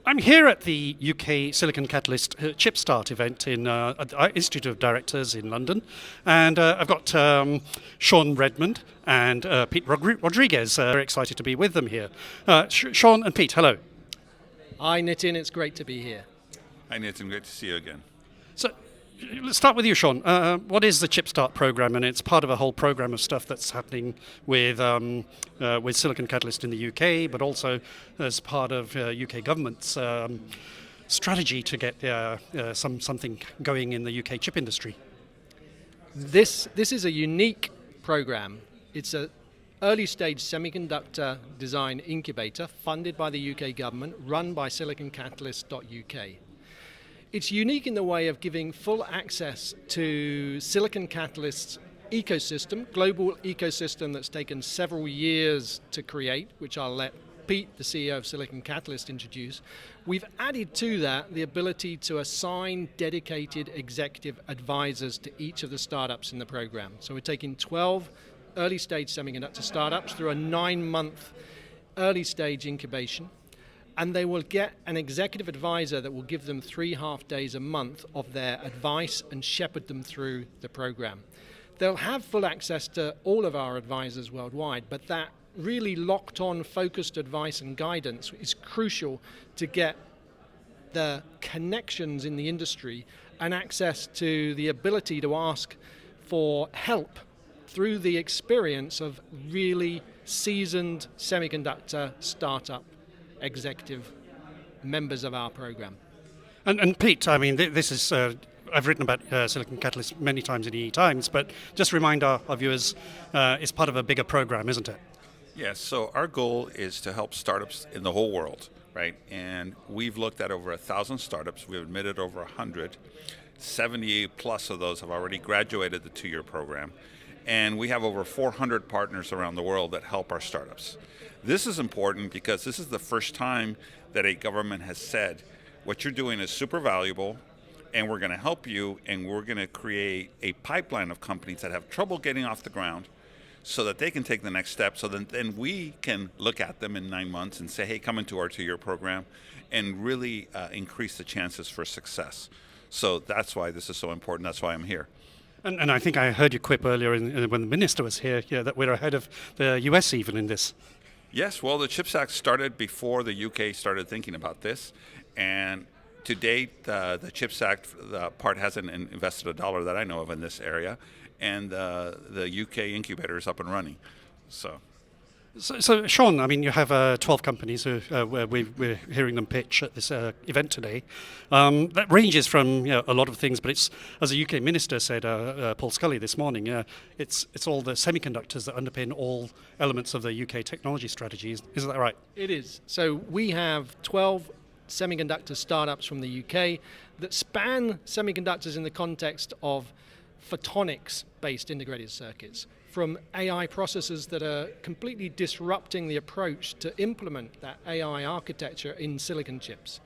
I'm here at the UK Silicon Catalyst ChipStart event at the Institute of Directors in London, and I've got Sean Redmond and Pete Rodriguez. Very excited to be with them here. Sean and Pete, hello. Hi Nitin, it's great to be here. Hi Nathan, great to see you again. So let's start with you, Sean. What is the ChipStart program? And it's part of a whole program of stuff that's happening with Silicon Catalyst in the UK, but also as part of UK government's strategy to get something going in the UK chip industry. This is a unique program. It's an early stage semiconductor design incubator funded by the UK government, run by Silicon Catalyst.UK. It's unique in the way of giving full access to Silicon Catalyst's ecosystem, global ecosystem that's taken several years to create, which I'll let Pete, the CEO of Silicon Catalyst, introduce. We've added to that the ability to assign dedicated executive advisors to each of the startups in the program. So we're taking 12 early stage semiconductor startups through a 9-month early stage incubation. And they will get an executive advisor that will give them 3 half-days a month of their advice and shepherd them through the program. They'll have full access to all of our advisors worldwide, but that really locked-on, focused advice and guidance is crucial to get the connections in the industry and access to the ability to ask for help through the experience of really seasoned semiconductor startup executive members of our program. And Pete, I mean, this is, I've written about Silicon Catalyst many times in EE Times, but just remind our viewers, it's part of a bigger program, isn't it? Yes, so our goal is to help startups in the whole world, right? And we've looked at over 1,000 startups. We've admitted over 100. 70 plus of those have already graduated the 2-year program. And we have over 400 partners around the world that help our startups. This is important because this is the first time that a government has said, what you're doing is super valuable, and we're going to help you, and we're going to create a pipeline of companies that have trouble getting off the ground so that they can take the next step, so that then we can look at them in 9 months and say, hey, come into our 2-year program, and really increase the chances for success. So that's why this is so important. That's why I'm here. And I think I heard you quip earlier when the minister was here, that we're ahead of the US even in this. Yes, well, the CHIPS Act started before the UK started thinking about this, and to date, the CHIPS Act part hasn't invested a dollar that I know of in this area, and the UK incubator is up and running. So Sean, I mean, you have 12 companies who we're hearing them pitch at this event today. That ranges from a lot of things, but it's, as a UK minister said, Paul Scully this morning, it's all the semiconductors that underpin all elements of the UK technology strategy. Is that right? It is. So we have 12 semiconductor startups from the UK that span semiconductors in the context of photonics-based integrated circuits, from AI processors that are completely disrupting the approach to implement that AI architecture in silicon chips.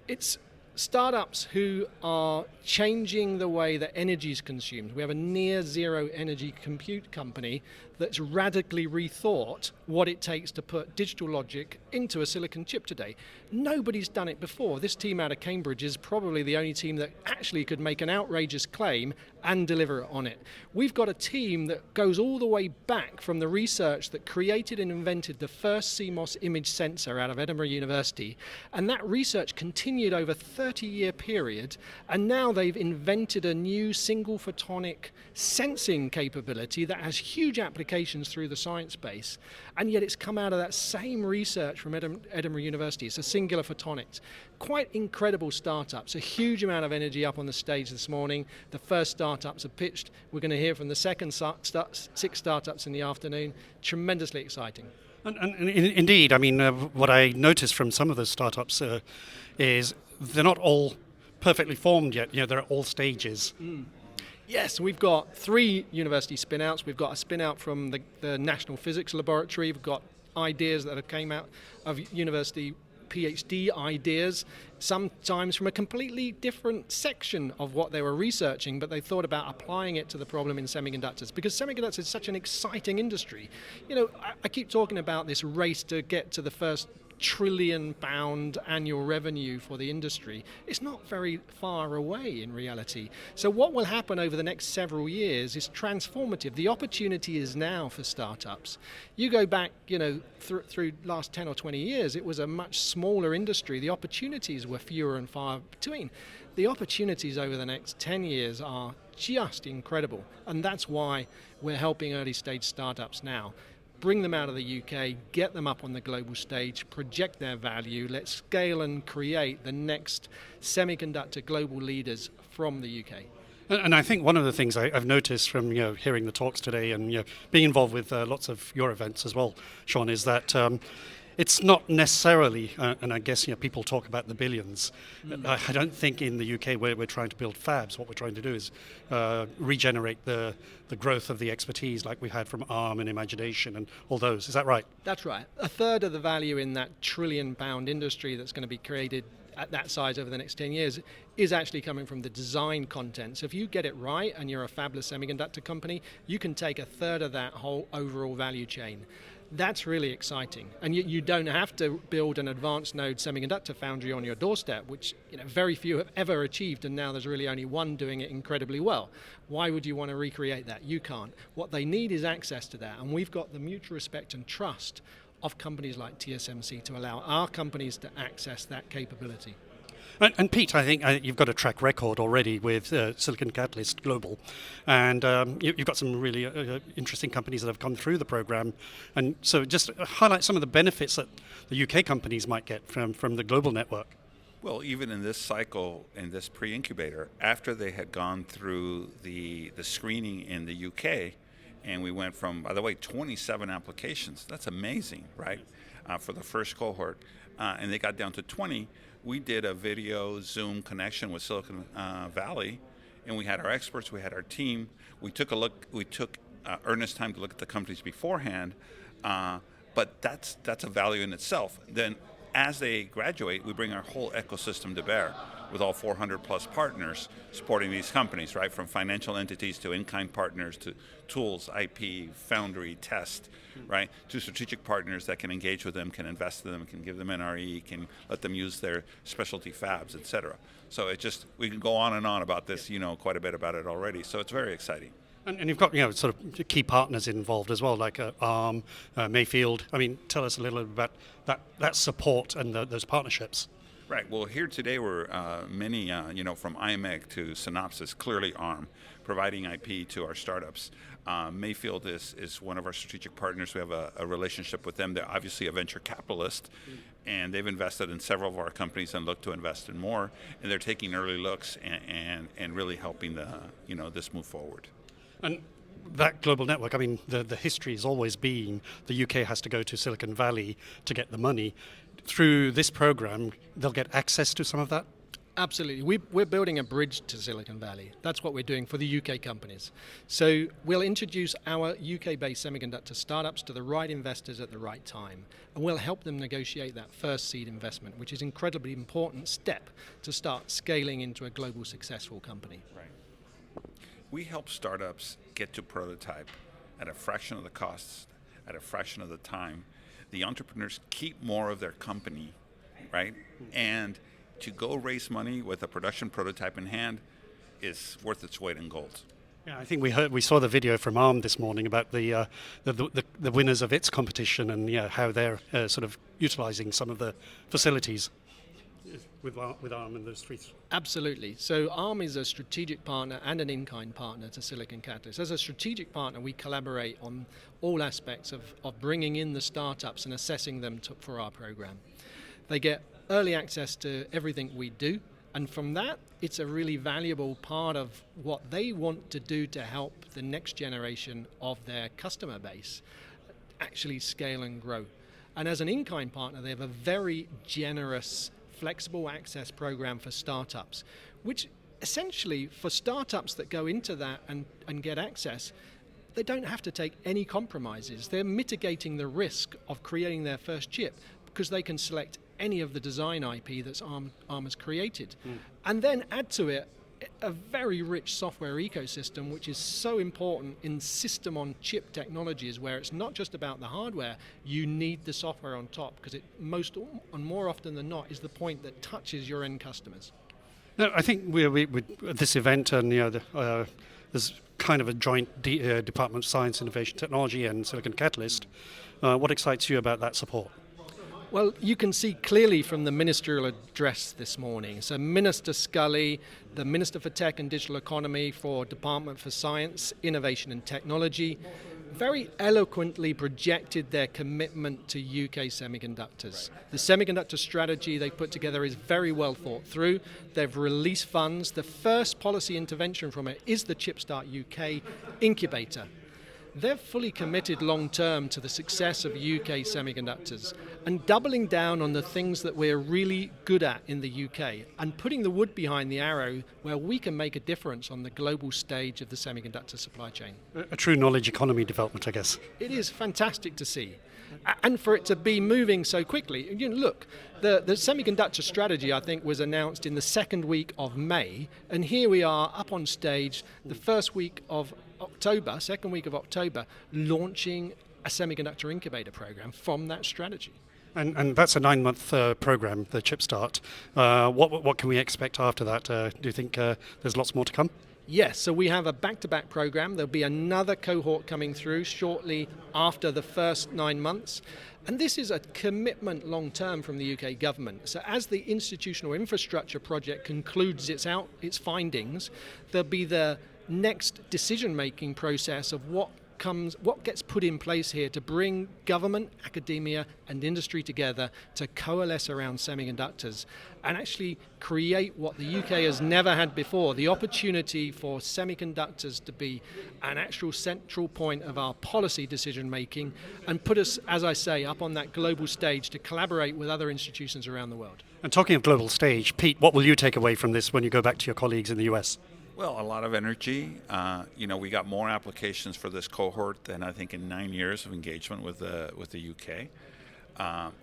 It's startups who are changing the way that energy is consumed. We have a near zero energy compute company that's radically rethought what it takes to put digital logic into a silicon chip today. Nobody's done it before. This team out of Cambridge is probably the only team that actually could make an outrageous claim and deliver on it. We've got a team that goes all the way back from the research that created and invented the first CMOS image sensor out of Edinburgh University, and that research continued over a 30-year period, and now they've invented a new single photonic sensing capability that has huge applications through the science base, and yet it's come out of that same research from Edinburgh University. It's a singular photonics. Quite incredible startups, a huge amount of energy up on the stage this morning. The first startups are pitched. We're going to hear from the second 6 startups in the afternoon. Tremendously exciting. And indeed, I mean, what I noticed from some of the startups is they're not all perfectly formed yet. They're at all stages. Yes, we've got 3 university spin-outs. We've got a spin-out from the National Physics Laboratory. We've got ideas that have came out of university PhD ideas, sometimes from a completely different section of what they were researching, but they thought about applying it to the problem in semiconductors, because semiconductors is such an exciting industry. I keep talking about this race to get to the first trillion-pound annual revenue for the industry, it's not very far away in reality. So what will happen over the next several years is transformative. The opportunity is now for startups. You go back, through last 10 or 20 years, it was a much smaller industry. The opportunities were fewer and far between. The opportunities over the next 10 years are just incredible. And that's why we're helping early stage startups now. Bring them out of the UK, get them up on the global stage, project their value, let's scale and create the next semiconductor global leaders from the UK. And I think one of the things I've noticed from hearing the talks today and being involved with lots of your events as well, Sean, is that it's not necessarily, and I guess people talk about the billions. I don't think in the UK we're trying to build fabs. What we're trying to do is regenerate the growth of the expertise like we had from ARM and Imagination and all those. Is that right? That's right. A third of the value in that trillion-pound industry that's going to be created at that size over the next 10 years is actually coming from the design content. So if you get it right and you're a fabless semiconductor company, you can take a third of that whole overall value chain. That's really exciting. And you don't have to build an advanced node semiconductor foundry on your doorstep, which very few have ever achieved, and now there's really only one doing it incredibly well. Why would you want to recreate that? You can't. What they need is access to that, and we've got the mutual respect and trust of companies like TSMC to allow our companies to access that capability. And Pete, I think you've got a track record already with Silicon Catalyst Global, and you've got some really interesting companies that have come through the program. And so just highlight some of the benefits that the UK companies might get from the global network. Well, even in this cycle, in this pre-incubator, after they had gone through the screening in the UK, and we went from, by the way, 27 applications. That's amazing, right? For the first cohort. And they got down to 20. We did a video Zoom connection with Silicon Valley, and we had our experts, we had our team. We took earnest time to look at the companies beforehand, but that's a value in itself. Then as they graduate, we bring our whole ecosystem to bear with all 400 plus partners supporting these companies, right? From financial entities to in-kind partners to tools, IP, foundry, test, right? To strategic partners that can engage with them, can invest in them, can give them NRE, can let them use their specialty fabs, et cetera. So we can go on and on about this, quite a bit about it already. So it's very exciting. And you've got sort of key partners involved as well, like ARM, Mayfield. I mean, tell us a little bit about that support and those partnerships. Right. Well, here today we're many, from IMEC to Synopsys, clearly ARM, providing IP to our startups. Mayfield is one of our strategic partners. We have a relationship with them. They're obviously a venture capitalist, and they've invested in several of our companies and look to invest in more. And they're taking early looks and really helping this move forward. And that global network, I mean, the history has always been the UK has to go to Silicon Valley to get the money. Through this program, they'll get access to some of that? Absolutely. We're building a bridge to Silicon Valley. That's what we're doing for the UK companies. So we'll introduce our UK-based semiconductor startups to the right investors at the right time. And we'll help them negotiate that first seed investment, which is an incredibly important step to start scaling into a global successful company. Right. We help startups get to prototype at a fraction of the costs, at a fraction of the time. The entrepreneurs keep more of their company, right? And to go raise money with a production prototype in hand is worth its weight in gold. Yeah, I think we saw the video from ARM this morning about the winners of its competition and how they're sort of utilizing some of the facilities with ARM and those three. Absolutely. So ARM is a strategic partner and an in-kind partner to Silicon Catalyst. As a strategic partner, we collaborate on all aspects of bringing in the startups and assessing them for our program. They get early access to everything we do, and from that, it's a really valuable part of what they want to do to help the next generation of their customer base actually scale and grow. And as an in-kind partner, they have a very generous flexible access program for startups, which essentially for startups that go into that and get access, they don't have to take any compromises. They're mitigating the risk of creating their first chip because they can select any of the design IP that's ARM has created. And then add to it a very rich software ecosystem, which is so important in system-on-chip technologies, where it's not just about the hardware. You need the software on top, because it more often than not is the point that touches your end customers. No, I think we at this event, and there's kind of a joint Department of Science, Innovation, Technology, and Silicon Catalyst. What excites you about that support? Well, you can see clearly from the ministerial address this morning. So Minister Scully, the Minister for Tech and Digital Economy for Department for Science, Innovation and Technology, very eloquently projected their commitment to UK semiconductors. The semiconductor strategy they put together is very well thought through. They've released funds. The first policy intervention from it is the ChipStart UK Incubator. They're fully committed long term to the success of UK semiconductors and doubling down on the things that we're really good at in the UK and putting the wood behind the arrow where we can make a difference on the global stage of the semiconductor supply chain. A true knowledge economy development, I guess. It is fantastic to see. And for it to be moving so quickly. Look, the semiconductor strategy, I think, was announced in the second week of May, and here we are up on stage the first week of October, second week of October, launching a semiconductor incubator program from that strategy. And that's a 9-month program, the ChipStart. What can we expect after that? Do you think there's lots more to come? Yes, so we have a back-to-back program. There'll be another cohort coming through shortly after the first 9 months. And this is a commitment long-term from the UK government. So as the institutional infrastructure project concludes its findings, there'll be the next decision-making process of what gets put in place here to bring government, academia and industry together to coalesce around semiconductors and actually create what the UK has never had before, the opportunity for semiconductors to be an actual central point of our policy decision making and put us, as I say, up on that global stage to collaborate with other institutions around the world. And talking of global stage, Pete, what will you take away from this when you go back to your colleagues in the US? Well, a lot of energy. We got more applications for this cohort than I think in 9 years of engagement with the UK,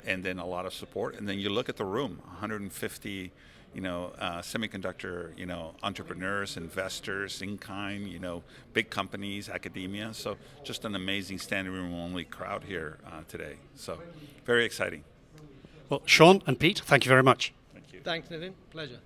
and then a lot of support. And then you look at the room, 150, semiconductor, entrepreneurs, investors, in kind, big companies, academia. So just an amazing standing room only crowd here today. So very exciting. Well, Sean and Pete, thank you very much. Thank you. Thanks, Nathan. Pleasure.